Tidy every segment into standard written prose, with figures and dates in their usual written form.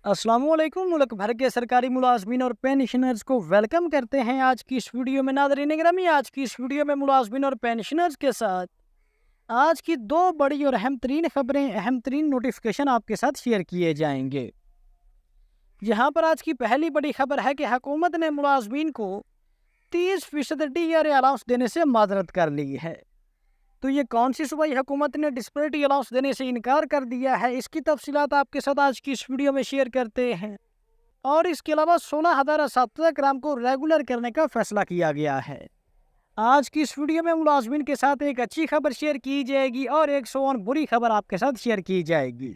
अस्सलाम वालेकुम। मुल्क भर के सरकारी मुलाजमीन और पेंशनर्स को वेलकम करते हैं आज की इस वीडियो में। नाज़रीन गिरामी, आज की इस वीडियो में मुलाजमीन और पेंशनर्स के साथ आज की दो बड़ी और अहम तरीन खबरें, अहम तरीन नोटिफिकेशन आपके साथ शेयर किए जाएंगे। यहाँ पर आज की पहली बड़ी खबर है कि हुकूमत ने मुलाजमीन को 30% DRA अलाउंस देने से माजरत कर ली है। तो ये कौन सी सूबाई हुकूमत ने डिस्पैरिटी अलाउंस देने से इनकार कर दिया है, इसकी तफसीलात आपके साथ आज की इस वीडियो में शेयर करते हैं। और इसके अलावा 16,000 असातिज़ा कराम को रेगुलर करने का फैसला किया गया है। आज की इस वीडियो में मुलाजमीन के साथ एक अच्छी खबर शेयर की जाएगी और एक सौ बुरी खबर आपके साथ शेयर की जाएगी।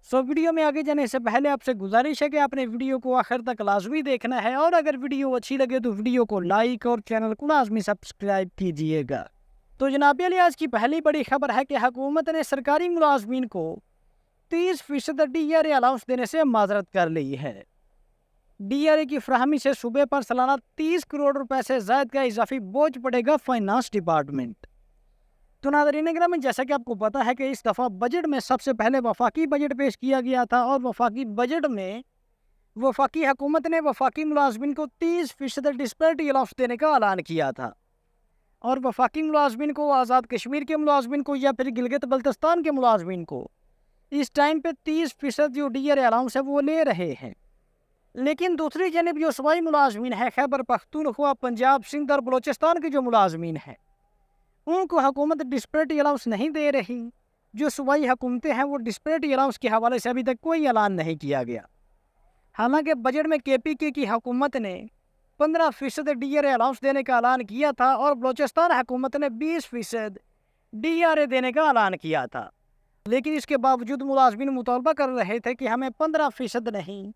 वीडियो में आगे जाने से पहले आपसे गुजारिश है कि आपने वीडियो को आखिर तक लाजमी देखना है और अगर वीडियो अच्छी लगे तो वीडियो को लाइक और चैनल को लाजमी सब्सक्राइब कीजिएगा। तो जनाब अली, आज की पहली बड़ी खबर है कि हुकूमत ने सरकारी मुलाजमीन को 30% DRA अलाउंस देने से माजरत कर ली है। DRA की फराहमी से सूबे पर सालाना 30 करोड़ रुपए से ज़ायद का इजाफी बोझ पड़ेगा फाइनेंस डिपार्टमेंट। तो नाज़रीन गिरामी, जैसा कि आपको पता है कि इस दफ़ा बजट में सबसे पहले वफाकी बजट पेश किया गया था और वफाकी बजट में वफाकी हुकूमत ने वफाकी मुलाजमीन को 30% डिस्पैरिटी अलाउंस देने का ऐलान किया था। और वफाकी मुलाजमीन को, आज़ाद कश्मीर के मुलाजमीन को या फिर गिलगित बल्तिस्तान के मुलाजमीन को इस टाइम पे 30% जो DRA अलाउंस है वो ले रहे हैं। लेकिन दूसरी जानब जो सूबाई मुलाजमीन है, खैबर पख्तूनख्वा, पंजाब, सिंध और बलोचिस्तान के जो मुलाजमीन हैं, उनको हुकूमत डिस्पैरिटी अलाउंस नहीं दे रही। जो सूबाई हुकूमतें हैं वो डिस्पैरिटी अलाउंस के हवाले से अभी तक कोई ऐलान नहीं किया गया। हालांकि बजट में KPK की हुकूमत ने 15% DRA अलाउंस देने का ऐलान किया था और बलोचिस्तान हुकूमत ने 20% DRA देने का ऐलान किया था। लेकिन इसके बावजूद मुलाजमीन मुतालबा कर रहे थे कि हमें 15% नहीं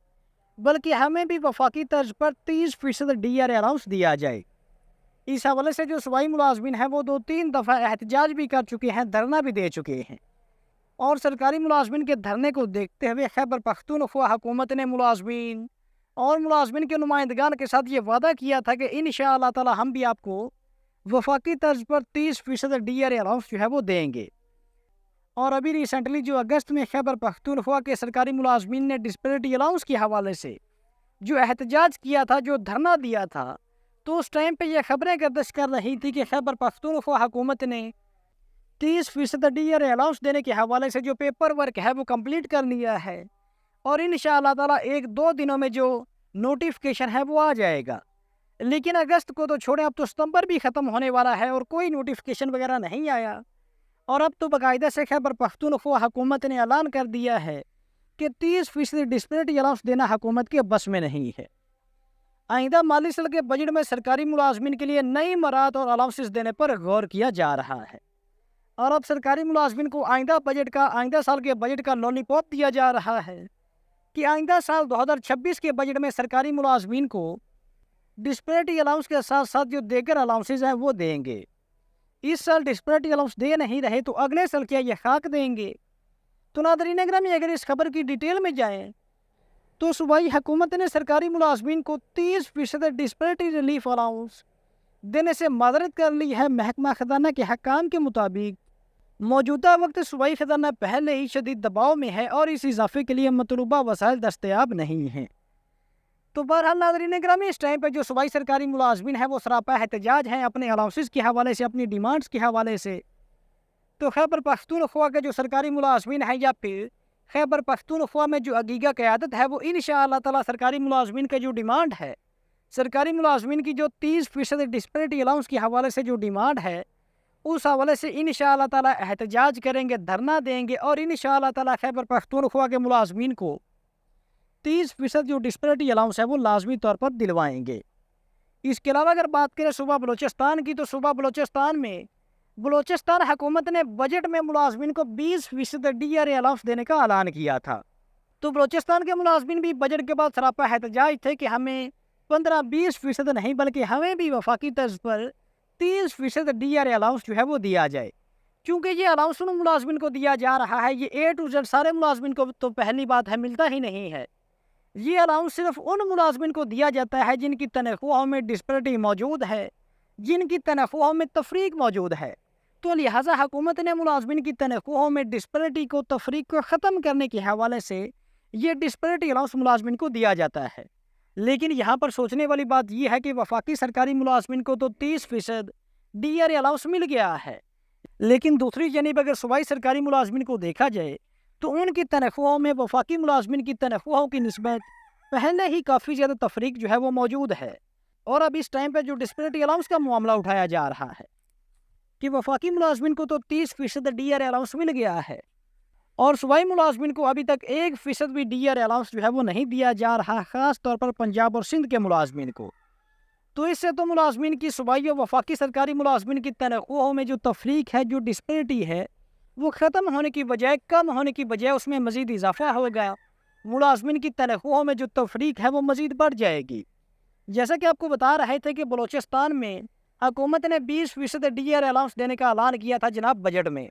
बल्कि हमें भी वफाकी तर्ज पर 30% DRA अलाउंस दिया जाए। इस हवाले से जो सूबाई मुलाजमीन हैं वो 2-3 दफ़ा एहतजाज भी कर चुके हैं, धरना भी दे चुके हैं। और सरकारी मुलाजमीन के धरने को देखते हुए खैबर पख्तूनख्वा हुकूमत ने मुलाजमीन और मुलाजमीन के नुमाइंदगान के साथ ये वादा किया था कि इंशाअल्लाह ताला हम भी आपको वफाकी तर्ज पर 30% DRA अलाउंस जो है वो देंगे। और अभी रिसेंटली जो अगस्त में खैबर पख्तूनख्वा के सरकारी मुलाजमीन ने डिस्पैरिटी अलाउंस के हवाले से जो एहतजाज किया था, जो धरना दिया था, तो उस टाइम पे ये खबरें गर्दिश कर रही थी कि खैबर पख्तूनख्वा हुकूमत ने 30% DRA अलाउंस देने के हवाले से जो पेपर वर्क है वो कंप्लीट कर लिया है और इंशाअल्लाह ताला 1-2 दिनों में जो नोटिफिकेशन है वो आ जाएगा। लेकिन अगस्त को तो छोड़ें, अब तो सितंबर भी ख़त्म होने वाला है और कोई नोटिफिकेशन वगैरह नहीं आया। और अब तो बाकायदा से खैबर पख्तूनख्वा हुकूमत ने ऐलान कर दिया है कि 30% डिस्पैरिटी अलाउंस देना हुकूमत के बस में नहीं है। आइंदा माली साल के बजट में सरकारी मुलाजमीन के लिए नई मराहत और अलाउंसेस देने पर गौर किया जा रहा है। और अब सरकारी मुलाजमीन को आइंदा साल के बजट का लॉलीपॉप दिया जा रहा है कि आइंदा साल 2026 के बजट में सरकारी मुलाजमीन को डिस्पैरिटी अलाउंस के साथ साथ जो देगर अलाउंसेस हैं वो देंगे। इस साल डिस्पैरिटी अलाउंस दे नहीं रहे तो अगले साल क्या ये खाक देंगे? तो नाज़रीन गिरामी, अगर इस खबर की डिटेल में जाएं तो सूबाई हुकूमत ने सरकारी मुलाजमीन को 30% डिस्पैरिटी रिलीफ अलाउंस देने से माजरत कर ली है। महकमा खजाना के हकाम के मुताबिक मौजूदा वक्त सूबाई खजाना पहले ही शदीद दबाव में है और इस इजाफे के लिए मतलूबा वसाइल दस्तयाब नहीं हैं। तो बहरहाल नाज़रीन गिरामी, इस टाइम पर जो सूबाई सरकारी मुलाजमीन है वो सरापा एहतजाज हैं अपने अलाउंसेस के हवाले से, अपनी डिमांड्स के हवाले से। तो खैबर पख्तूनख्वा के जो सरकारी मुलाजमीन हैं या फिर खैबर पख्तूनख्वा में जो अगीगा क़यादत है वो इंशाअल्लाह ताला सरकारी मुलाजमीन का जो डिमांड है, सरकारी मुलाजमीन की जो 30% डिस्पैरिटी अलाउंस के हवाले से जो डिमांड है, उस हवाले से इंशाअल्लाह ताला एहतजाज करेंगे, धरना देंगे और इंशाअल्लाह ताला खैबर पख्तूनख्वा के मुलाजमीन को 30% जो डिस्पैरिटी अलाउंस है वो लाजमी तौर पर दिलवाएंगे। इसके अलावा अगर बात करें सूबा बलोचिस्तान की, तो सूबा बलोचिस्तान में बलोचिस्तान हुकूमत ने बजट में मुलाजमीन को 20% DRA अलाउंस देने का ऐलान किया था। तो बलोचिस्तान के मुलाजमीन भी बजट के बाद सरापा एहतजाज थे कि हमें 15-20% नहीं बल्कि हमें भी वफाकी तर्ज पर 30% DRA अलाउंस जो है वो दिया जाए। क्योंकि ये अलाउंस उन मुलाजमीन को दिया जा रहा है, ये A to Z सारे मुलाजमीन को तो पहली बात है मिलता ही नहीं है। ये अलाउंस सिर्फ उन मुलाजमीन को दिया जाता है जिनकी तनख्वाहों में डिस्पैरिटी मौजूद है, जिनकी तनख्वाहों में तफरीक मौजूद है। तो लिहाजा हुकूमत ने मुलाजमीन की तनख्वाहों में डिस्पैरिटी को, तफरीक को ख़त्म करने के हवाले से یہ ڈسپیرٹی الاؤنس ملازمین کو دیا جاتا ہے۔ لیکن یہاں پر سوچنے والی بات یہ ہے کہ وفاقی سرکاری ملازمین کو تو 30% ڈی آر الاؤنس مل گیا ہے، لیکن دوسری جانب اگر صوبائی سرکاری ملازمین کو دیکھا جائے تو ان کی تنخواہوں میں وفاقی ملازمین کی تنخواہوں کی نسبت پہلے ہی کافی زیادہ تفریق جو ہے وہ موجود ہے۔ اور اب اس ٹائم پہ جو ڈسپیرٹی الاؤنس کا معاملہ اٹھایا جا رہا ہے کہ وفاقی ملازمین کو تو 30% ڈی آر الاؤنس مل گیا ہے اور صوبائی ملازمین کو ابھی تک 1% بھی ڈی آر الاؤنس جو ہے وہ نہیں دیا جا رہا، خاص طور پر پنجاب اور سندھ کے ملازمین کو۔ تو اس سے تو ملازمین کی صوبائی و وفاقی سرکاری ملازمین کی تنخواہوں میں جو تفریق ہے، جو ڈسپیرٹی ہے، وہ ختم ہونے کی بجائے، کم ہونے کی بجائے اس میں مزید اضافہ ہو گیا۔ ملازمین کی تنخواہوں میں جو تفریق ہے وہ مزید بڑھ جائے گی۔ جیسا کہ آپ کو بتا رہے تھے کہ بلوچستان میں حکومت نے 20% ڈی آر الاؤنس دینے کا اعلان کیا تھا جناب بجٹ میں،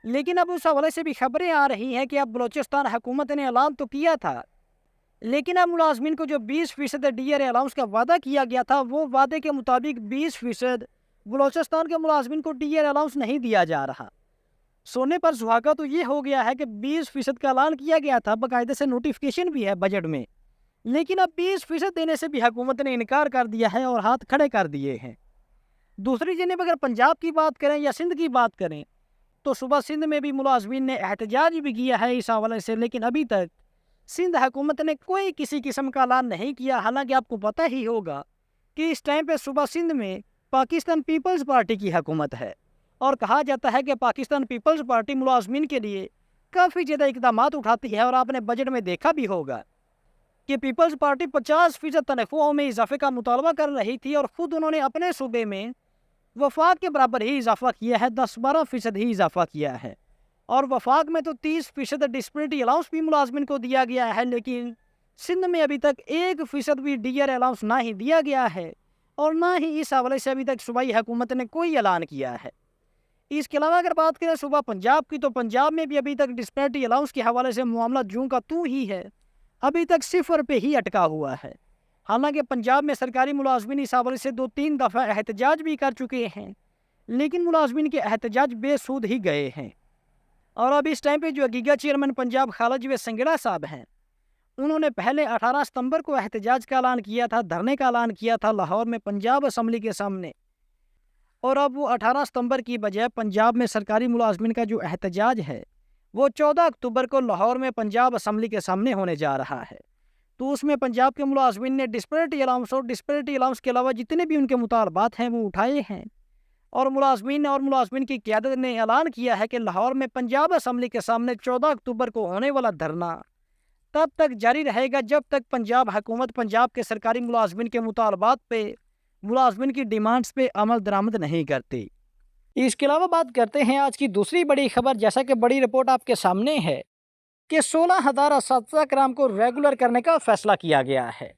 لیکن اب اس حوالے سے بھی خبریں آ رہی ہیں کہ اب بلوچستان حکومت نے اعلان تو کیا تھا، لیکن اب ملازمین کو جو 20% ڈی آر الاؤنس کا وعدہ کیا گیا تھا، وہ وعدے کے مطابق 20% بلوچستان کے ملازمین کو ڈی آر الاؤنس نہیں دیا جا رہا۔ سونے پر سہاگا تو یہ ہو گیا ہے کہ 20% کا اعلان کیا گیا تھا، باقاعدہ سے نوٹیفکیشن بھی ہے بجٹ میں، لیکن اب 20% دینے سے بھی حکومت نے انکار کر دیا ہے اور ہاتھ کھڑے کر دیے ہیں۔ دوسری جانب اگر پنجاب کی بات کریں یا سندھ کی بات کریں تو صوبہ سندھ میں بھی ملازمین نے احتجاج بھی کیا ہے اس حوالے سے، لیکن ابھی تک سندھ حکومت نے کوئی کسی قسم کا اعلان نہیں کیا۔ حالانکہ آپ کو پتہ ہی ہوگا کہ اس ٹائم پہ صوبہ سندھ میں پاکستان پیپلز پارٹی کی حکومت ہے اور کہا جاتا ہے کہ پاکستان پیپلز پارٹی ملازمین کے لیے کافی زیادہ اقدامات اٹھاتی ہے، اور آپ نے بجٹ میں دیکھا بھی ہوگا کہ پیپلز پارٹی 50% تنخواہوں میں اضافے کا مطالبہ کر رہی تھی، اور خود انہوں نے اپنے صوبے میں وفاق کے برابر ہی اضافہ کیا ہے، 10-12% ہی اضافہ کیا ہے۔ اور وفاق میں تو 30% ڈسپیرٹی الاؤنس بھی ملازمین کو دیا گیا ہے، لیکن سندھ میں ابھی تک 1% بھی ڈی آر الاؤنس نہ ہی دیا گیا ہے اور نہ ہی اس حوالے سے ابھی تک صوبائی حکومت نے کوئی اعلان کیا ہے۔ اس کے علاوہ اگر بات کریں صوبہ پنجاب کی تو پنجاب میں بھی ابھی تک ڈسپیرٹی الاؤنس کے حوالے سے معاملہ جوں کا توں ہی ہے، ابھی تک 0 پہ ہی اٹکا ہوا ہے۔ حالانکہ پنجاب میں سرکاری ملازمین اس حوالے سے 2-3 دفعہ احتجاج بھی کر چکے ہیں، لیکن ملازمین کے احتجاج بے سود ہی گئے ہیں۔ اور اب اس ٹائم پہ جو گیگا چیئرمین پنجاب خالد جوید سنگڑا صاحب ہیں، انہوں نے پہلے 18 ستمبر کو احتجاج کا اعلان کیا تھا، دھرنے کا اعلان کیا تھا لاہور میں پنجاب اسمبلی کے سامنے، اور اب وہ 18 ستمبر کی بجائے پنجاب میں سرکاری ملازمین کا جو احتجاج ہے وہ 14 اکتوبر کو لاہور میں پنجاب اسمبلی کے سامنے ہونے جا رہا ہے۔ تو اس میں پنجاب کے ملازمین نے ڈسپیرٹی الاؤنس اور ڈسپیرٹی الاؤنس کے علاوہ جتنے بھی ان کے مطالبات ہیں وہ اٹھائے ہیں، اور ملازمین کی قیادت نے اعلان کیا ہے کہ لاہور میں پنجاب اسمبلی کے سامنے 14 اکتوبر کو ہونے والا دھرنا تب تک جاری رہے گا جب تک پنجاب حکومت پنجاب کے سرکاری ملازمین کے مطالبات پہ، ملازمین کی ڈیمانڈز پہ عمل درآمد نہیں کرتی۔ اس کے علاوہ بات کرتے ہیں آج کی دوسری بڑی خبر، جیسا کہ بڑی رپورٹ آپ کے سامنے ہے کہ 16,000 اساتذہ کرام کو ریگولر کرنے کا فیصلہ کیا گیا ہے۔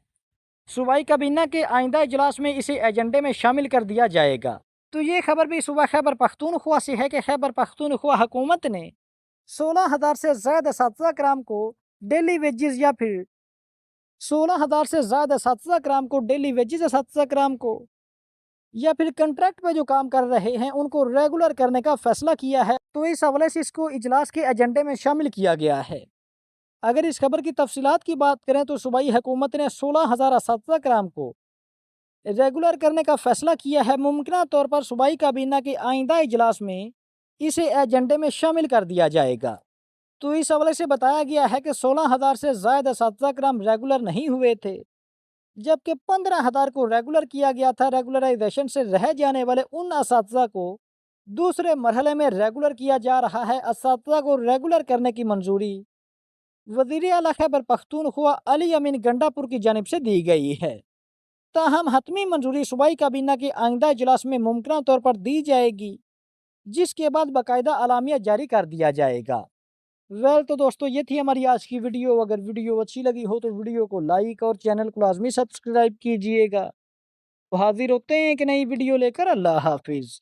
صوبائی کابینہ کے آئندہ اجلاس میں اسے ایجنڈے میں شامل کر دیا جائے گا۔ تو یہ خبر بھی صوبہ خیبر پختونخوا سے ہے کہ خیبر پختونخوا حکومت نے 16,000 سے زائد اساتذہ کرام کو ڈیلی ویجز یا پھر 16,000 سے زائد اساتذہ کرام کو ڈیلی ویجز اساتذہ کرام کو یا پھر کنٹریکٹ پہ جو کام کر رہے ہیں ان کو ریگولر کرنے کا فیصلہ کیا ہے۔ تو اس حوالے سے اس کو اجلاس کے ایجنڈے میں شامل کیا گیا ہے۔ اگر اس خبر کی تفصیلات کی بات کریں تو صوبائی حکومت نے 16,000 اساتذہ کرام کو ریگولر کرنے کا فیصلہ کیا ہے۔ ممکنہ طور پر صوبائی کابینہ کے آئندہ اجلاس میں اسے ایجنڈے میں شامل کر دیا جائے گا۔ تو اس حوالے سے بتایا گیا ہے کہ 16,000 سے زائد اساتذہ کرام ریگولر نہیں ہوئے تھے، جبکہ 15,000 کو ریگولر کیا گیا تھا۔ ریگولرائزیشن سے رہ جانے والے ان اساتذہ کو دوسرے مرحلے میں ریگولر کیا جا رہا ہے۔ اساتذہ کو ریگولر کرنے کی منظوری وزیر اعلیٰ خیبر پختونخوا علی امین گنڈا پور کی جانب سے دی گئی ہے، تاہم حتمی منظوری صوبائی کابینہ کے آئندہ اجلاس میں ممکنہ طور پر دی جائے گی، جس کے بعد باقاعدہ اعلامیہ جاری کر دیا جائے گا۔ تو دوستو یہ تھی ہماری آج کی ویڈیو۔ اگر ویڈیو اچھی لگی ہو تو ویڈیو کو لائک اور چینل کو لازمی سبسکرائب کیجئے گا۔ حاضر ہوتے ہیں ایک نئی ویڈیو لے کر۔ اللہ حافظ۔